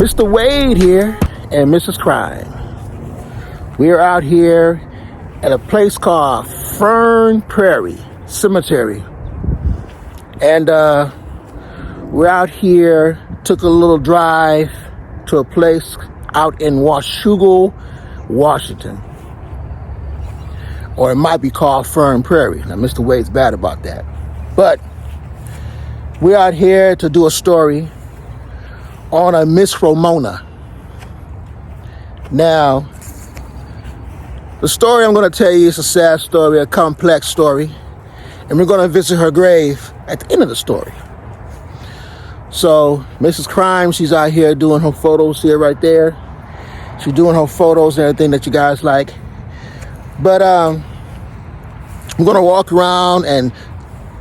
Mr. Wade here and Mrs. Crime. We are out here at a place called Fern Prairie Cemetery. And we're out here, took a little drive to a place out in Washougal, Washington. Or it might be called Fern Prairie. Now, Mr. Wade's bad about that. But we're out here to do a story on a Miss Ramona. Now, the story I'm going to tell you is a sad story, a complex story, and we're going to visit her grave at the end of the story. So, Mrs. Crime, she's out here doing her photos here right there. She's doing her photos and everything that you guys like. But we're going to walk around and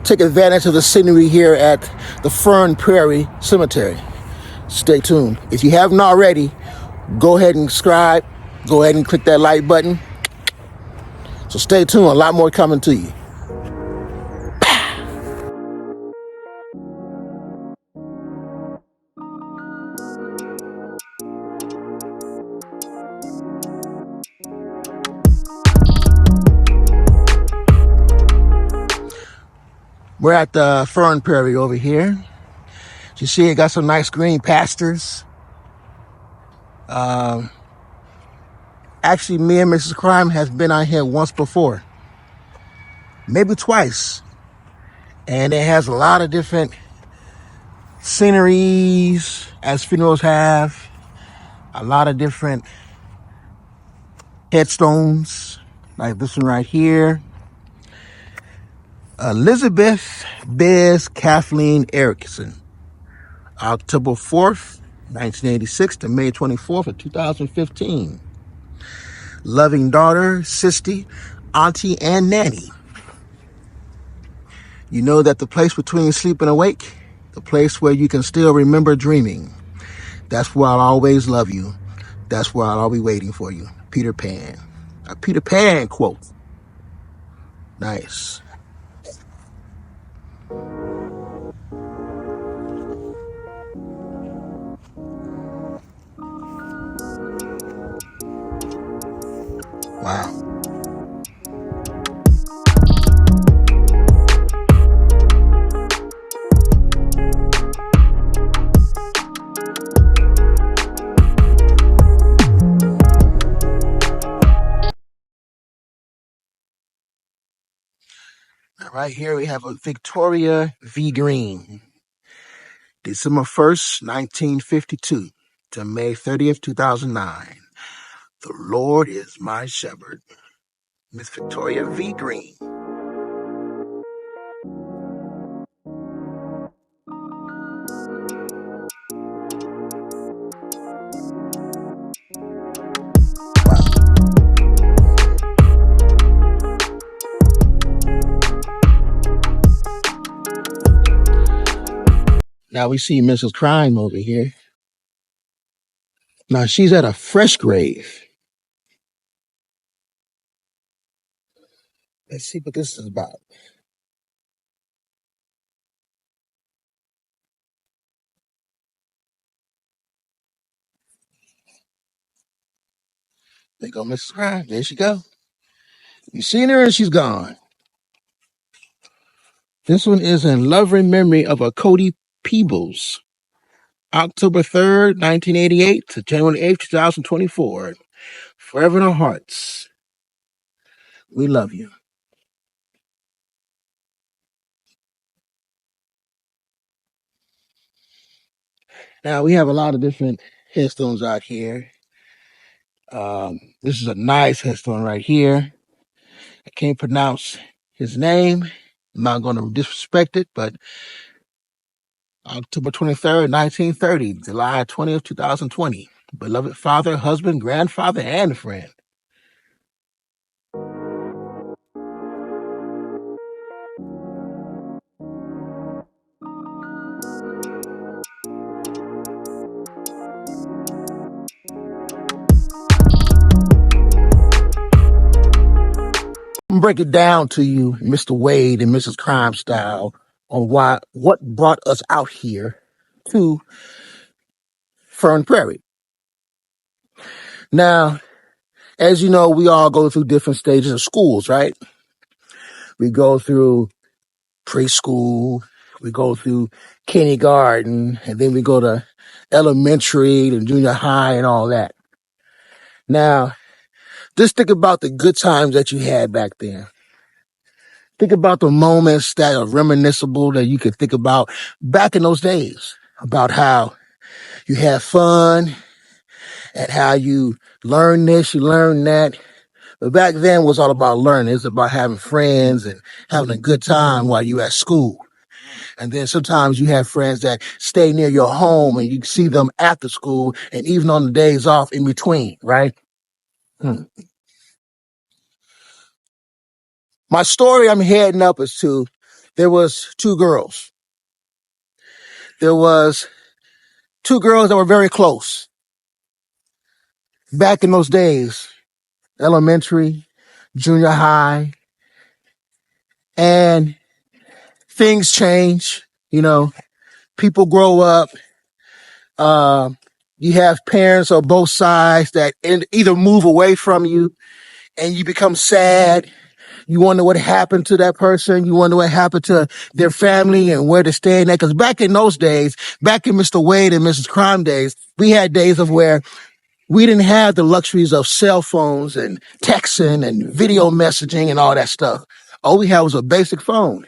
take advantage of the scenery here at the Fern Prairie Cemetery. Stay tuned. If you haven't already, go ahead and subscribe. Go ahead and click that like button. So stay tuned. A lot more coming to you. We're at the Fern Prairie over here. You see it got some nice green pastures. Actually, me and Mrs. Crime has been out here once before. Maybe twice. And it has a lot of different sceneries, as funerals have. A lot of different headstones, like this one right here. Elizabeth Bez Kathleen Erickson. October 4th, 1986 to May 24th of 2015. Loving daughter, sister, auntie, and nanny. You know that the place between sleep and awake, the place where you can still remember dreaming, that's where I'll always love you. That's where I'll be waiting for you. Peter Pan. A Peter Pan quote. Nice. Wow. Right here we have a Victoria V. Green. December 1st, 1952 to May 30th, 2009. The Lord is my shepherd. Miss Victoria V. Green. Now we see Mrs. Crime over here. Now she's at a fresh grave. Let's see what this is about. There go Mrs. Crime. There she go. You seen her and she's gone. This one is in loving memory of a Cody Peebles. October 3rd, 1988 to January 8th, 2024. Forever in our hearts. We love you. Now, we have a lot of different headstones out here. This is a nice headstone right here. I can't pronounce his name. I'm not going to disrespect it, but October 23rd, 1930, July 20th, 2020. Beloved father, husband, grandfather, and friend. I'm break it down to you, Mr. Wade and Mrs. Crime style, on what brought us out here to Fern Prairie. Now, as you know, we all go through different stages of schools, right? We go through preschool, we go through kindergarten, and then we go to elementary and junior high and all that. Now, just think about the good times that you had back then. Think about the moments that are reminiscible that you could think about back in those days, about how you had fun and how you learned this, you learned that. But back then it was all about learning. It's about having friends and having a good time while you at school. And then sometimes you have friends that stay near your home and you see them after school and even on the days off in between, right? My story I'm heading up is to, there was two girls. There was two girls that were very close. Back in those days, elementary, junior high, and things change, you know, people grow up. You have parents on both sides that either move away from you and you become sad. You wonder what happened to that person. You wonder what happened to their family and where they're staying at. Because back in those days, back in Mr. Wade and Mrs. Crime days, we had days of where we didn't have the luxuries of cell phones and texting and video messaging and all that stuff. All we had was a basic phone.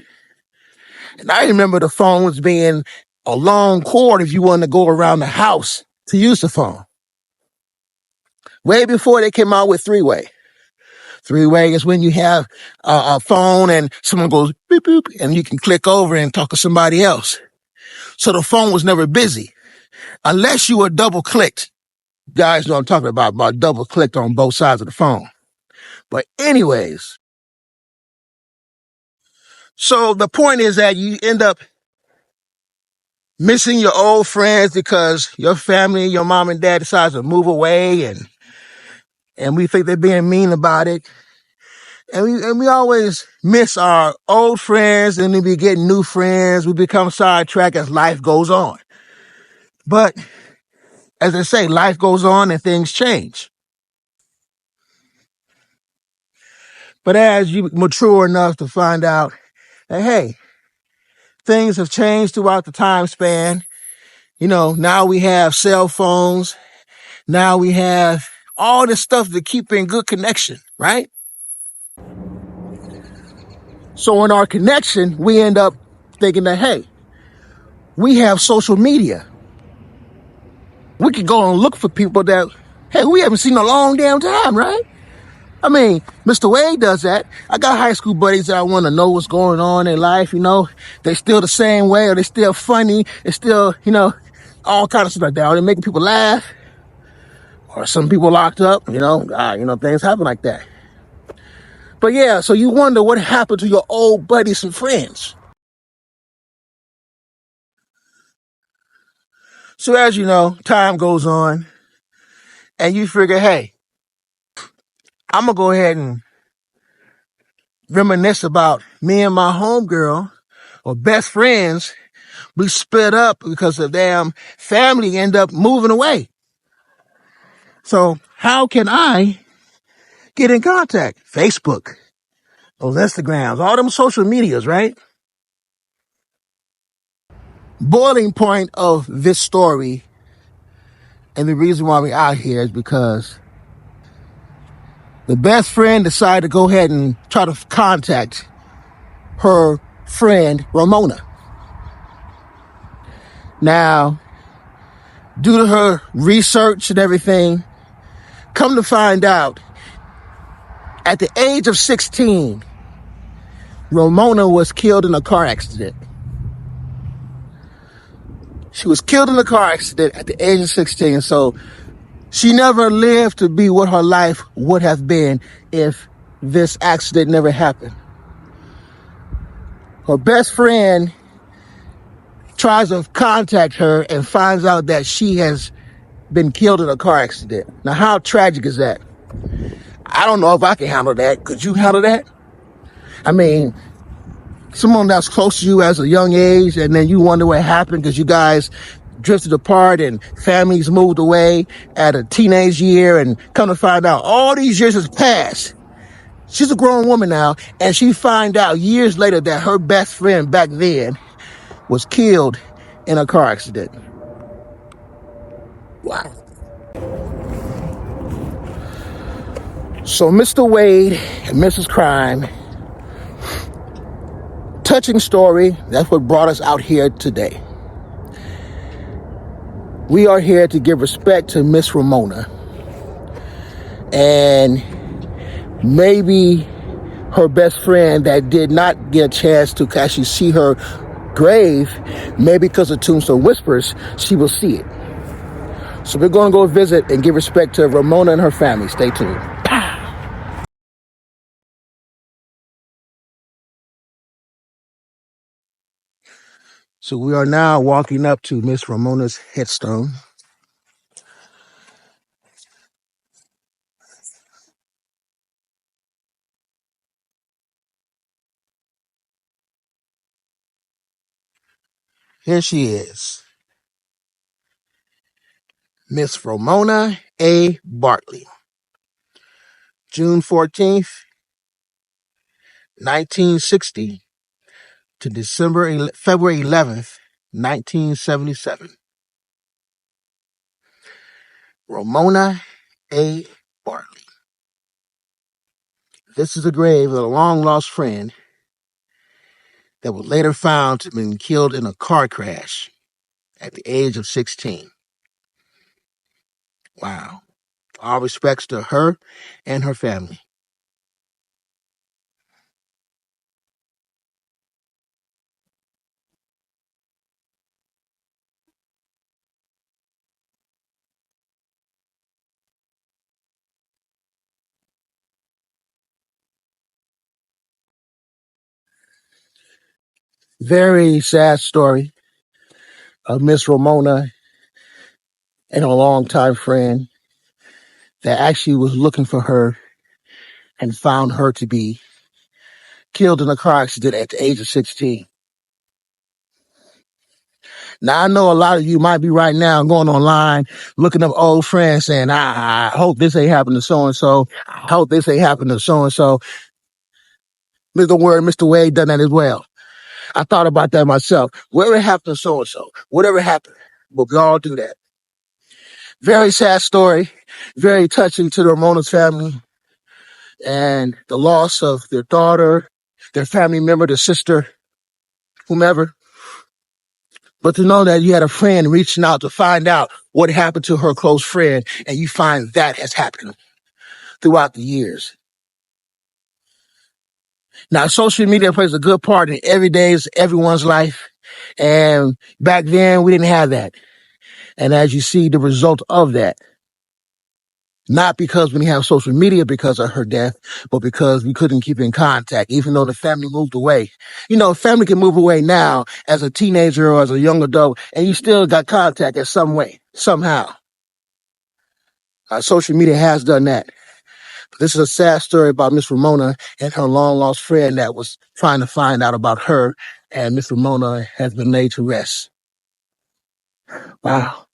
And I remember the phones being a long cord if you wanted to go around the house to use the phone. Way before they came out with three-way. Three-way is when you have a phone and someone goes beep, boop, and you can click over and talk to somebody else. So the phone was never busy unless you were double clicked. Guys know what I'm talking about double clicked on both sides of the phone. But anyways, so the point is that you end up missing your old friends because your family, your mom and dad decides to move away and we think they're being mean about it. And we always miss our old friends and then we get new friends. We become sidetracked as life goes on. But as I say, life goes on and things change. But as you mature enough to find out that, hey, things have changed throughout the time span. You know, now we have cell phones. Now we have all this stuff to keep in good connection, right? So in our connection, we end up thinking that, hey, we have social media. We could go and look for people that, hey, we haven't seen in a long damn time, right? I mean, Mr. Wade does that. I got high school buddies that I want to know what's going on in life, you know. They still the same way or they still funny. They still, you know, all kinds of stuff like that. Or they're making people laugh. Or some people locked up, you know, things happen like that. But yeah, so you wonder what happened to your old buddies and friends. So as you know, time goes on and you figure, hey, I'm going to go ahead and reminisce about me and my homegirl or best friends. We split up because the damn family end up moving away. So how can I get in contact? Facebook, those Instagrams, all them social medias, right? Boiling point of this story and the reason why we're out here is because the best friend decided to go ahead and try to contact her friend, Ramona. Now, due to her research and everything, come to find out, at the age of 16, Ramona was killed in a car accident. She was killed in a car accident at the age of 16, so she never lived to be what her life would have been if this accident never happened. Her best friend tries to contact her and finds out that she has been killed in a car accident. Now, how tragic is that? I don't know if I can handle that. Could you handle that? I mean, someone that's close to you as a young age and then you wonder what happened because you guys drifted apart and families moved away at a teenage year, and come to find out all these years has passed. She's a grown woman now, and she find out years later that her best friend back then was killed in a car accident. Wow. So Mr. Wade and Mrs. Crime, touching story. That's what brought us out here today. We are here to give respect to Miss Ramona, and maybe her best friend that did not get a chance to actually see her grave, maybe because of Tombstone Whispers, she will see it. So we're going to go visit and give respect to Ramona and her family. Stay tuned. So we are now walking up to Miss Ramona's headstone. Here she is. Miss Ramona A. Bartley. June 14th, 1960 to February 11th, 1977. Ramona A. Bartley. This is the grave of a long-lost friend that was later found to have been killed in a car crash at the age of 16. Wow. All respects to her and her family. Very sad story of Miss Ramona and a longtime friend that actually was looking for her and found her to be killed in a car accident at the age of 16. Now, I know a lot of you might be right now going online, looking up old friends saying, I hope this ain't happened to so-and-so. I hope this ain't happened to so-and-so. Don't worry, Mr. Wade done that as well. I thought about that myself. Whatever happened to so-and-so, whatever happened, but we all do that. Very sad story, very touching to the Ramona's family and the loss of their daughter, their family member, their sister, whomever. But to know that you had a friend reaching out to find out what happened to her close friend, and you find that has happened throughout the years. Now, social media plays a good part in everyone's life. And back then, we didn't have that. And as you see, the result of that, not because we didn't have social media because of her death, but because we couldn't keep in contact, even though the family moved away. You know, family can move away now as a teenager or as a young adult, and you still got contact in some way, somehow. Social media has done that. This is a sad story about Miss Ramona and her long-lost friend that was trying to find out about her, and Miss Ramona has been laid to rest. Wow.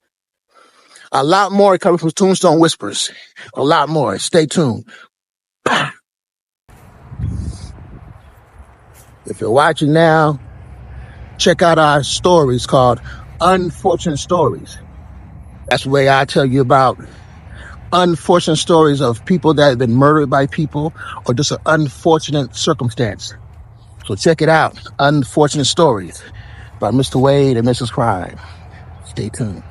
A lot more coming from Tombstone Whispers. A lot more. Stay tuned. If you're watching now, check out our stories called Unfortunate Stories. That's the way I tell you about unfortunate stories of people that have been murdered by people or just an unfortunate circumstance. So check it out. Unfortunate Stories by Mr. Wade and Mrs. Crime. Stay tuned.